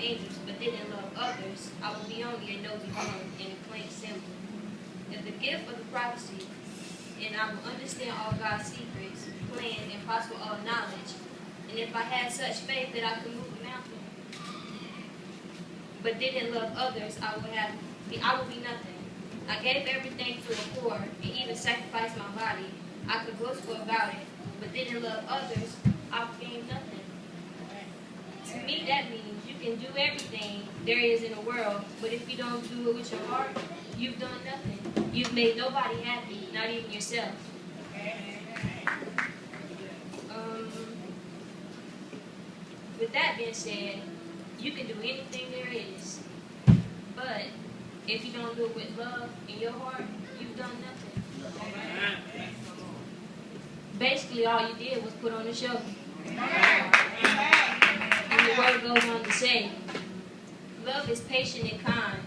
angels, but didn't love others, I would be only a nosy bum and a plain symbol. If the gift of the prophecy, and I will understand all God's secrets, plans, and possible all knowledge, and if I had such faith that I could move a mountain, but didn't love others, I would be nothing. I gave everything to the poor, and even sacrificed my body. I could boastful about it, but didn't love others, I would gain nothing. To me, that means you can do everything there is in the world, but if you don't do it with your heart, you've done nothing. You've made nobody happy, not even yourself. With that being said, you can do anything there is, but if you don't do it with love in your heart, you've done nothing. Basically, all you did was put on a show. And the word goes on to say, love is patient and kind.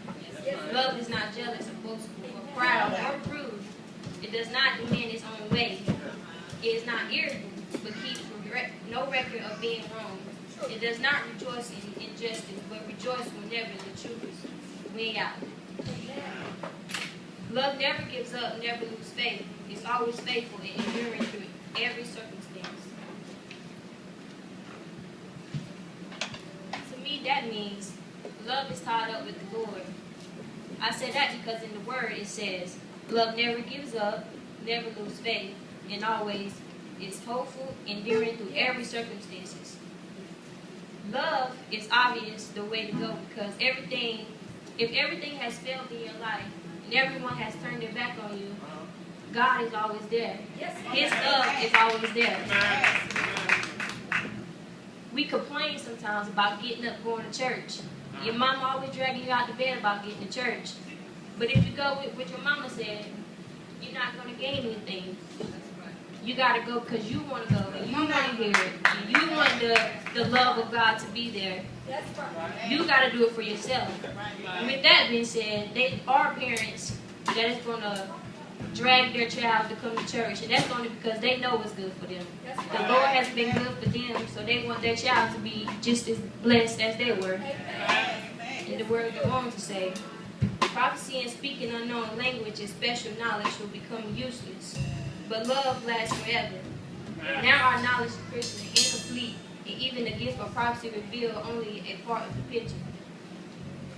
Love is not jealous or boastful or proud or rude. It does not demand its own way. It is not irritable, but keeps no record of being wrong. It does not rejoice in injustice, but rejoices whenever the truth is win out. Love never gives up, never loses faith. It's always faithful and enduring through every circumstance. To me, that means love is tied up with the Lord. I say that because in the Word it says, love never gives up, never loses faith, and always is hopeful, enduring through every circumstances. Love is obvious the way to go because if everything has failed in your life and everyone has turned their back on you, God is always there. His love is always there. We complain sometimes about getting up, going to church. Your mama always dragging you out to bed about getting to church. But if you go with what your mama said, you're not going to gain anything. You got to go because you want to go and you want to hear it. And you want the love of God to be there. You got to do it for yourself. And with that being said, they are parents that is going to drag their child to come to church. And that's only because they know what's good for them. The Lord has been good for them, so they want their child to be just as blessed as they were. And the word goes on to say, prophecy and speaking unknown language and special knowledge will become useless, but love lasts forever. Now our knowledge is Christian and incomplete, and even the gift of prophecy reveal only a part of the picture.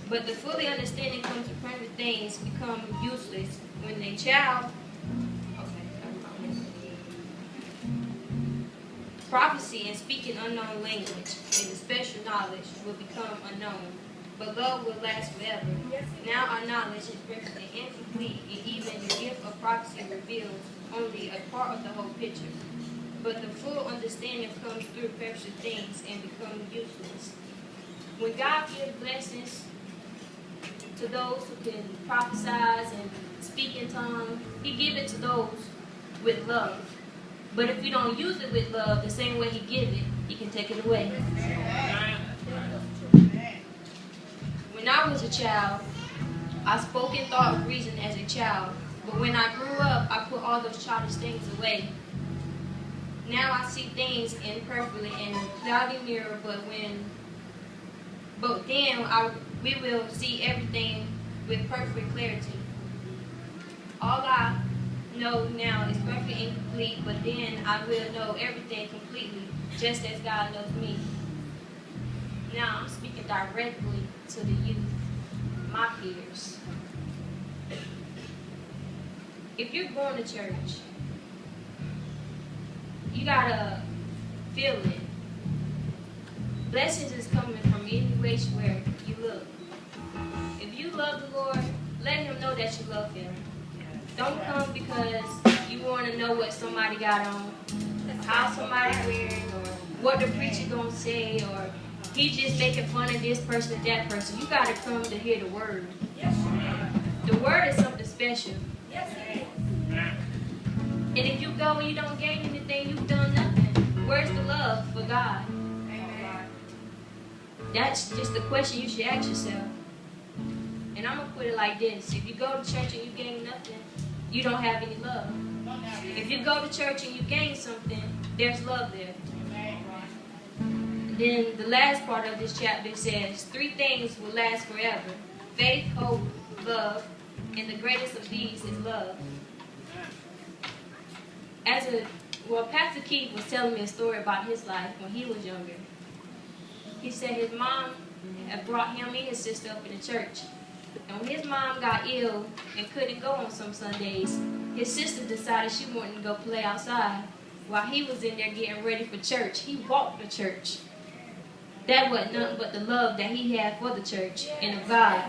But the fully understanding comes to primitive things become useless when a child. Prophecy and speaking unknown language and the special knowledge will become unknown, but love will last forever. Now our knowledge is perfect and incomplete, and even the gift of prophecy reveals only a part of the whole picture. But the full understanding comes through perfect things and becomes useless. When God gives blessings to those who can prophesy and speak in tongues, He gives it to those with love. But if we don't use it with love, the same way He gives it, He can take it away. When I was a child, I spoke and thought of reason as a child. But when I grew up, I put all those childish things away. Now I see things imperfectly in a cloudy mirror, but then we will see everything with perfect clarity. All I know now is perfect and complete, but then I will know everything completely, just as God knows me. Now I'm speaking directly to the youth, my peers. If you're going to church, you gotta feel it. Blessings is coming from any way where you look. If you love the Lord, let Him know that you love Him. Don't come because you want to know what somebody got on, how somebody wearing, or what the preacher gonna say, or he just making fun of this person and that person. You gotta come to hear the word. The word is something special. And if you go and you don't gain anything, you've done nothing. Where's the love for God? That's just the question you should ask yourself. And I'm going to put it like this. If you go to church and you gain nothing, you don't have any love. If you go to church and you gain something, there's love there. Then the last part of this chapter says, 3 things will last forever: faith, hope, love, and the greatest of these is love. Pastor Keith was telling me a story about his life when he was younger. He said his mom had brought him and his sister up in the church. And when his mom got ill and couldn't go on some Sundays, his sister decided she wanted to go play outside while he was in there getting ready for church. He walked to church. That wasn't nothing but the love that he had for the church and of God.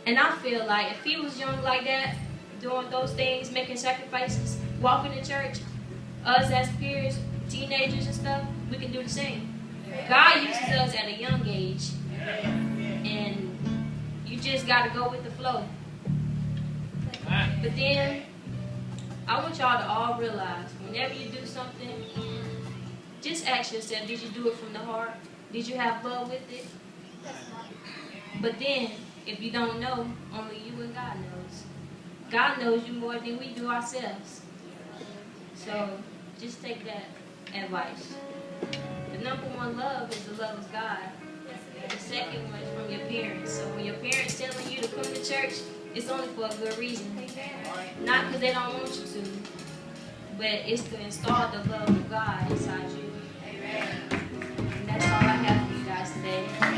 And I feel like if he was young like that, doing those things, making sacrifices, walking to church, us as peers, teenagers and stuff, we can do the same. God uses us at a young age, and you just got to go with the flow. But then, I want y'all to all realize, whenever you do something, just ask yourself, did you do it from the heart? Did you have love with it? But then, if you don't know, only you and God knows. God knows you more than we do ourselves. So, just take that advice. The number 1 love is the love of God. The second one is from your parents. So when your parents telling you to come to church, it's only for a good reason. Not because they don't want you to, but it's to install the love of God inside you. And that's all I have for you guys today.